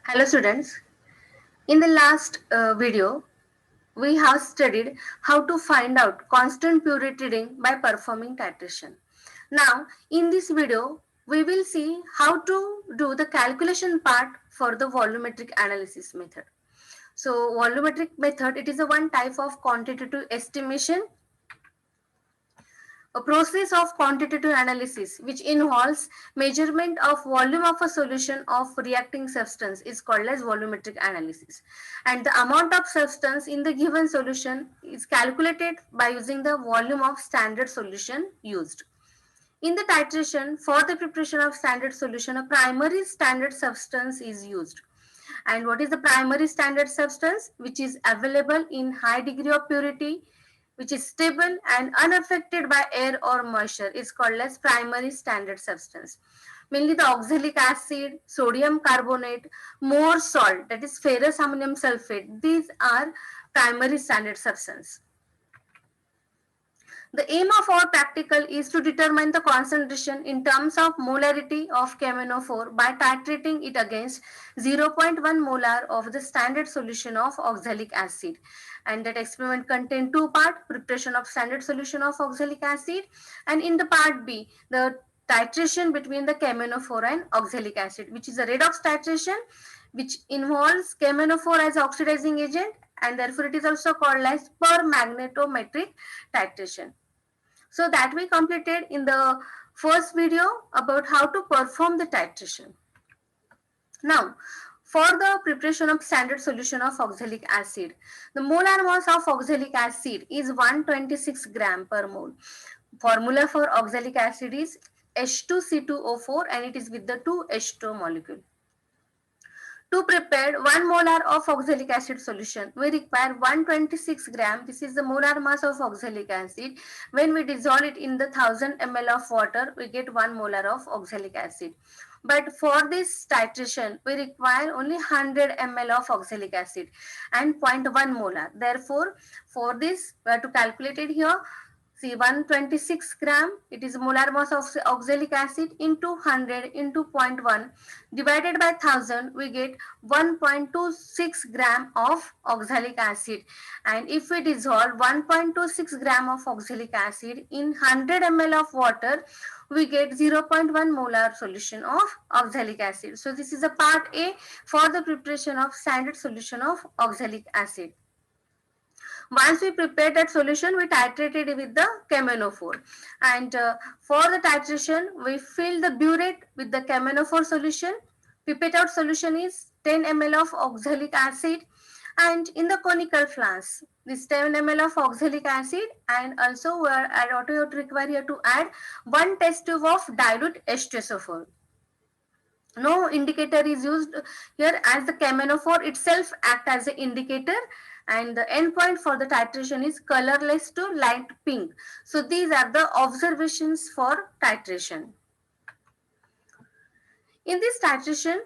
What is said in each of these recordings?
Hello students, in the last video, we have studied how to find out constant purity reading by performing titration. Now, in this video, we will see how to do the calculation part for the volumetric analysis method. So, volumetric method, it is a one type of quantitative estimation, a process of quantitative analysis which involves measurement of volume of a solution of reacting substance is called as volumetric analysis, and the amount of substance in the given solution is calculated by using the volume of standard solution used. In the titration, for the preparation of standard solution, a primary standard substance is used. And what is the primary standard substance? Which is available in high degree of purity, which is stable and unaffected by air or moisture, is called as primary standard substance. Mainly the oxalic acid, sodium carbonate, more salt, that is ferrous ammonium sulfate. These are primary standard substance. The aim of our practical is to determine the concentration in terms of molarity of KMnO4 by titrating it against 0.1 molar of the standard solution of oxalic acid. And that experiment contained two parts: preparation of standard solution of oxalic acid, and in the part B, the titration between the KMnO4 and oxalic acid, which is a redox titration, which involves KMnO4 as oxidizing agent, and therefore it is also called as permagnetometric titration. So that we completed in the first video about how to perform the titration. Now, for the preparation of standard solution of oxalic acid, the molar mass of oxalic acid is 126 gram per mole. Formula for oxalic acid is H2C2O4, and it is with the 2H2 molecule. To prepare 1 molar of oxalic acid solution, we require 126 gram. This is the molar mass of oxalic acid. When we dissolve it in the 1000 ml of water, we get 1 molar of oxalic acid. But for this titration, we require only 100 ml of oxalic acid and 0.1 molar. Therefore, for this, we have to calculate it here. See, 126 gram, it is molar mass of oxalic acid into 100 into zero point 0.1 divided by 1000, we get 1.26 gram of oxalic acid. And if we dissolve 1.26 gram of oxalic acid in 100 ml of water, we get 0.1 molar solution of oxalic acid. So this is a part A for the preparation of standard solution of oxalic acid. Once we prepared that solution, we titrated it with the KMnO4. And for the titration, we fill the burette with the KMnO4 solution. Pipette out solution is 10 ml of oxalic acid. And in the conical flask, this 10 ml of oxalic acid, and also we are required here to add 1 test tube of dilute H2SO4. No indicator is used here, as the KMnO4 itself act as an indicator, and the endpoint for the titration is colorless to light pink. So these are the observations for titration. In this titration,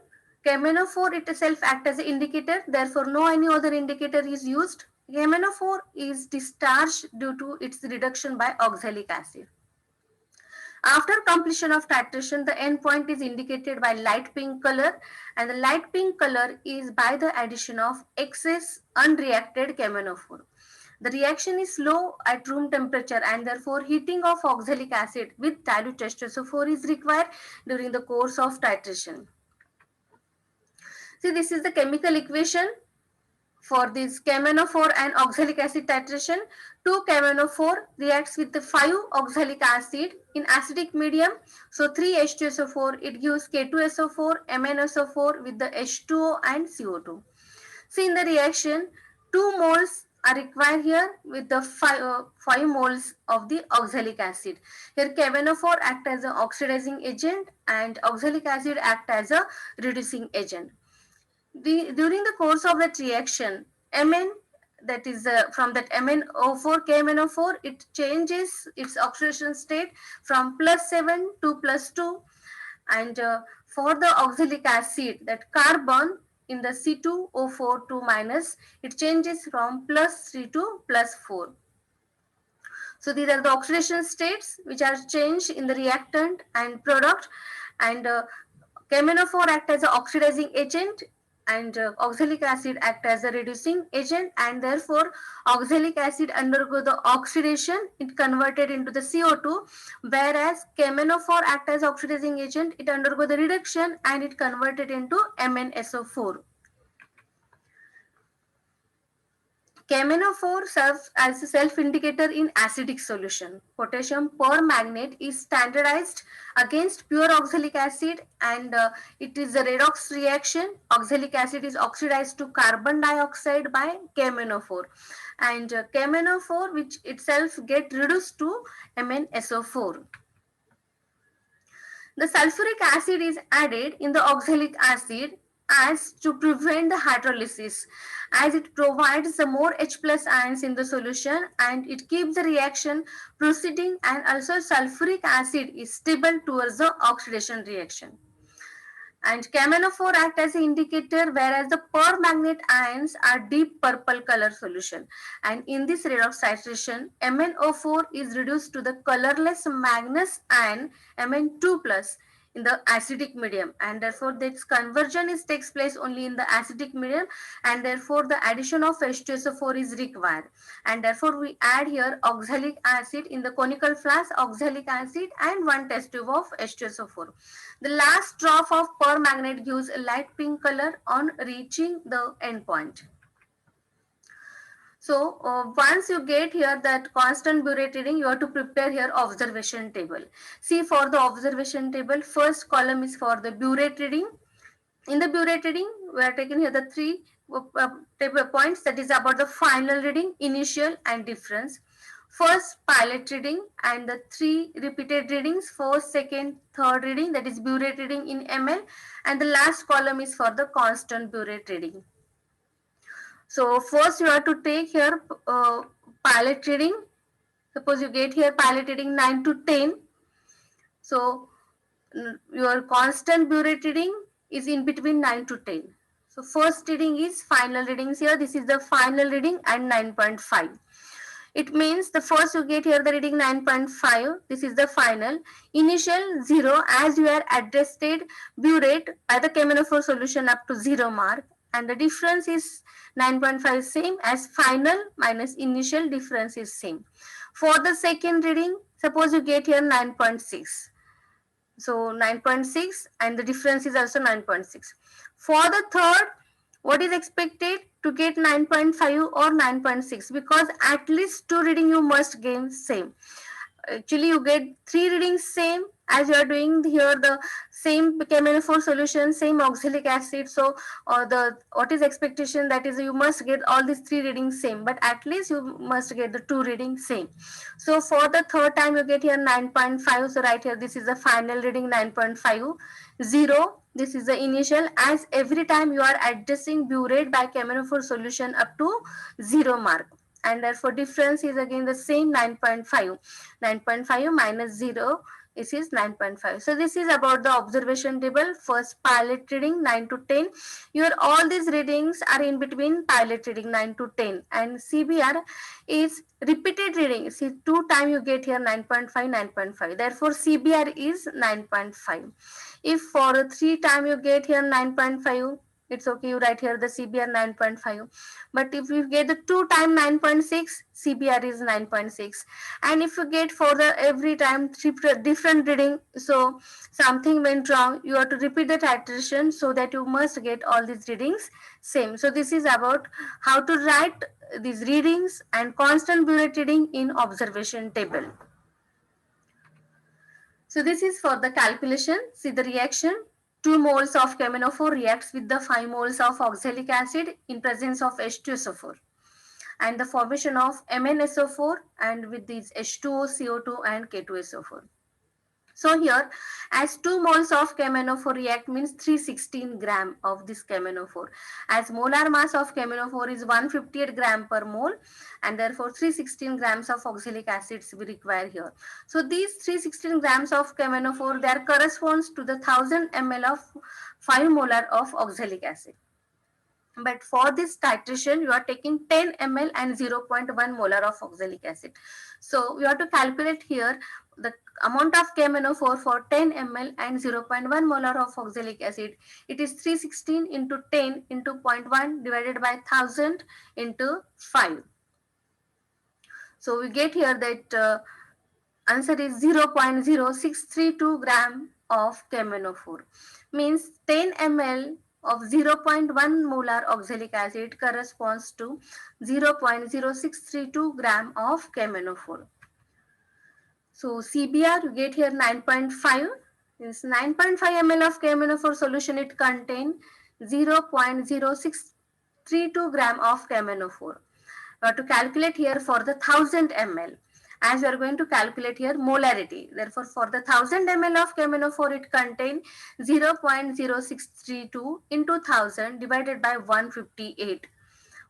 KMnO4 itself act as an indicator, therefore no any other indicator is used. KMnO4 is discharged due to its reduction by oxalic acid. After completion of titration, the endpoint is indicated by light pink color, and the light pink color is by the addition of excess unreacted KMnO4. The reaction is low at room temperature, and therefore heating of oxalic acid with dilute H2SO4 is required during the course of titration. See, this is the chemical equation for this KMnO4 and oxalic acid titration. 2 KMnO4 reacts with the 5 oxalic acid in acidic medium. So 3 H2SO4, it gives K2SO4, MnSO4 with the H2O and CO2. See, in the reaction, 2 moles are required here with the 5 moles of the oxalic acid. Here KMnO4 act as an oxidizing agent and oxalic acid act as a reducing agent. During the course of that reaction, Mn, that is from that MnO4, KMnO4, it changes its oxidation state from +7 to +2, and for the oxalic acid, that carbon in the C2O4 2 minus, it changes from +3 to +4. So these are the oxidation states which are changed in the reactant and product, and KMnO4 act as an oxidizing agent and oxalic acid act as a reducing agent, and therefore oxalic acid undergo the oxidation, it converted into the CO2, whereas KMnO4 act as oxidizing agent, it undergo the reduction and it converted into MnSO4. KMnO4 serves as a self-indicator in acidic solution. Potassium permanganate is standardized against pure oxalic acid, and it is a redox reaction. Oxalic acid is oxidized to carbon dioxide by KMnO4, and KMnO4 which itself get reduced to MnSO4. The sulfuric acid is added in the oxalic acid as to prevent the hydrolysis, as it provides the more H plus ions in the solution and it keeps the reaction proceeding, and also sulfuric acid is stable towards the oxidation reaction. And KMnO4 act as an indicator, whereas the permanganate ions are deep purple color solution. And in this redox titration, MnO4 is reduced to the colorless manganese ion Mn2 plus in the acidic medium, and therefore this conversion takes place only in the acidic medium, and therefore the addition of H2SO4 is required, and therefore we add here oxalic acid in the conical flask, oxalic acid and one test tube of H2SO4. The last drop of permanganate gives a light pink color on reaching the end point. So once you get here that constant burette reading, you have to prepare here observation table. See, for the observation table, first column is for the burette reading. In the burette reading, we are taking here the three table points, that is about the final reading, initial and difference. First pilot reading and the three repeated readings, first, second, third reading, that is burette reading in ml, and the last column is for the constant burette reading. So first you have to take here pilot reading. Suppose you get here pilot reading 9 to 10. So your constant burette reading is in between 9 to 10. So first reading is final readings here. This is the final reading and 9.5. It means the first you get here the reading 9.5. This is the final. Initial 0, as you are adjusted burette by the KMnO4 solution up to 0 mark, and the difference is 9.5 same as final minus initial, difference is same. For the second reading, suppose you get here 9.6. So 9.6 and the difference is also 9.6. For the third, what is expected to get 9.5 or 9.6, because at least two reading you must gain same. Actually you get three readings same, as you are doing here the same KMnO4 solution, same oxalic acid. So the what is expectation, that is you must get all these three readings same, but at least you must get the two readings same. So for the third time you get here 9.5. So right here this is the final reading 9.5. 0, this is the initial, as every time you are adjusting burette by KMnO4 solution up to 0 mark, and therefore difference is again the same 9.5. 9.5 minus 0, this is 9.5. So this is about the observation table. First pilot reading 9 to 10. Your all these readings are in between pilot reading 9 to 10, and CBR is repeated reading. See, two time you get here 9.5, 9.5. Therefore CBR is 9.5. If for three time you get here 9.5, it's okay, you write here the CBR 9.5. But if you get the two time 9.6, CBR is 9.6. And if you get for the every time three different reading, so something went wrong, you have to repeat the titration so that you must get all these readings same. So this is about how to write these readings and constant burette reading in observation table. So this is for the calculation. See the reaction. 2 moles of KMnO4 reacts with the 5 moles of oxalic acid in presence of H2SO4, and the formation of MnSO4 and with these H2O, CO2 and K2SO4. So here, as 2 moles of KMnO4 react means 316 gram of this KMnO4. As molar mass of KMnO4 is 158 gram per mole, and therefore 316 grams of oxalic acids we require here. So these 316 grams of KMnO4, that corresponds to the 1000 ml of 5 molar of oxalic acid. But for this titration, you are taking 10 ml and 0.1 molar of oxalic acid. So you have to calculate here the amount of KMnO4 for 10 ml and 0.1 molar of oxalic acid, it is 316 into 10 into 0.1 divided by 1000 into 5. So we get here that answer is 0.0632 gram of KMnO4. Means 10 ml of 0.1 molar oxalic acid corresponds to 0.0632 gram of KMnO4. So CBR you get here 9.5. Is 9.5 ml of KMnO4 solution, it contain 0.0632 gram of KMnO4. To calculate here for the 1000 ml, as we are going to calculate here molarity. Therefore, for the 1000 ml of KMnO4, it contain 0.0632 into 1000 divided by 158.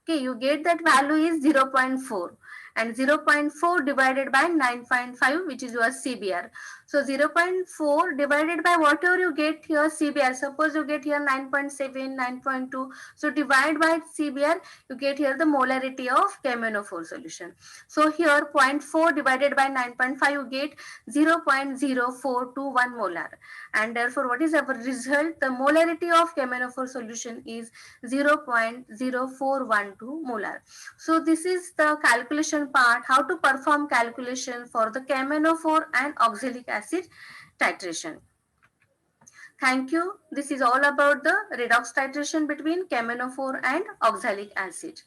Okay, you get that value is 0.4, and 0.4 divided by 9.5, which is your CBR. So 0.4 divided by whatever you get here CBR. Suppose you get here 9.7, 9.2. So divide by CBR, you get here the molarity of KMnO4 solution. So here 0.4 divided by 9.5, you get 0.0421 molar. And therefore, what is our result? The molarity of KMnO4 solution is 0.0412 molar. So this is the calculation part, how to perform calculation for the KMnO4 and oxalic acid titration. Thank you. This is all about the redox titration between KMnO4 and oxalic acid.